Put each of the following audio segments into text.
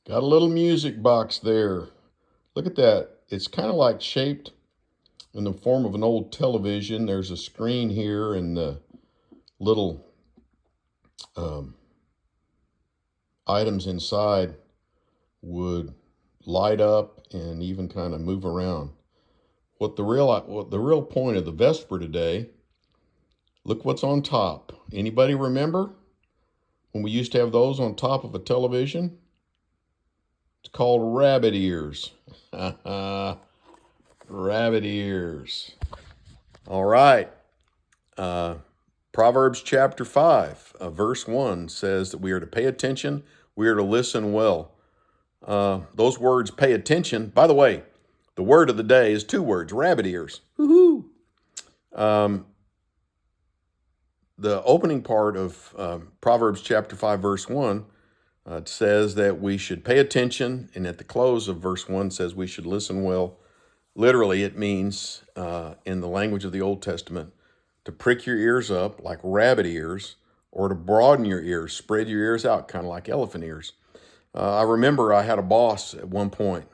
Got a little music box there. Look at that. It's kind of like shaped in the form of an old television. There's a screen here, and the little um, items inside would light up and even kind of move around. What the real point of the Vesper today? Look what's on top. Anybody remember when we used to have those on top of a television? It's called rabbit ears. Rabbit ears. All right. Uh, Proverbs chapter 5, verse 1 says that we are to pay attention, we are to listen well. Those words, pay attention. By the way, the word of the day is two words, rabbit ears. Woohoo! The opening part of Proverbs chapter 5, verse 1 it says that we should pay attention, and at the close of verse 1 says we should listen well. Literally, it means, in the language of the Old Testament, to prick your ears up like rabbit ears, or to broaden your ears, spread your ears out, kind of like elephant ears. I remember I had a boss at one point.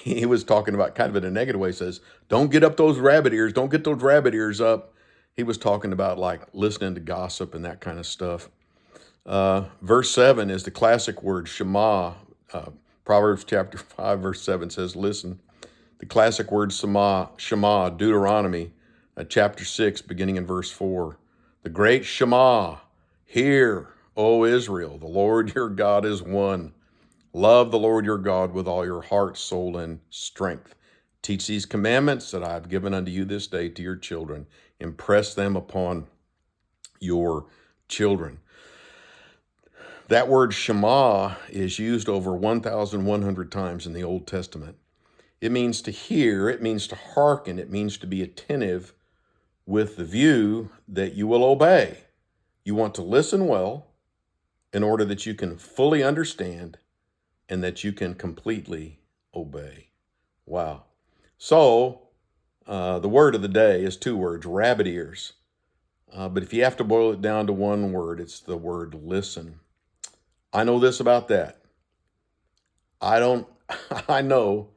He was talking about kind of in a negative way. He says, don't get up those rabbit ears. Don't get those rabbit ears up. He was talking about like listening to gossip and that kind of stuff. Verse 7 is the classic word, Shema. Proverbs chapter 5, verse 7 says, listen. The classic word Shema, Deuteronomy, chapter 6, beginning in verse 4. The great Shema, hear, O Israel, the Lord your God is one. Love the Lord your God with all your heart, soul, and strength. Teach these commandments that I have given unto you this day to your children. Impress them upon your children. That word Shema is used over 1,100 times in the Old Testament. It means to hear, it means to hearken, it means to be attentive with the view that you will obey. You want to listen well in order that you can fully understand and that you can completely obey. Wow. So, the word of the day is two words, rabbit ears. But if you have to boil it down to one word, it's the word listen. I know this about that. I know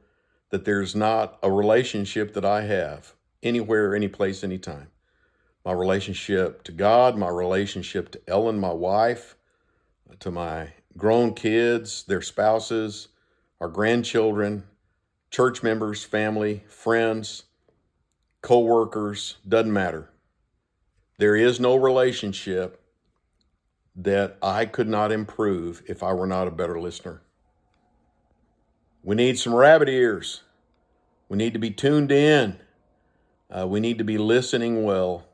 that there's not a relationship that I have anywhere, any place, anytime. My relationship to God, my relationship to Ellen, my wife, to my grown kids, their spouses, our grandchildren, church members, family, friends, co-workers, doesn't matter. There is no relationship that I could not improve if I were not a better listener. We need some rabbit ears. We need to be tuned in. We need to be listening well.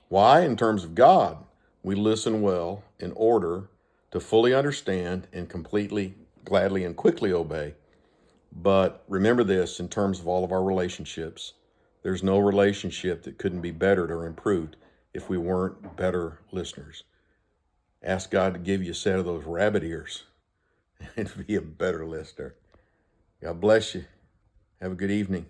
Why? In terms of God, we listen well in order to fully understand and completely, gladly, and quickly obey. But remember this, in terms of all of our relationships, there's no relationship that couldn't be bettered or improved if we weren't better listeners. Ask God to give you a set of those rabbit ears and be a better listener. God bless you. Have a good evening.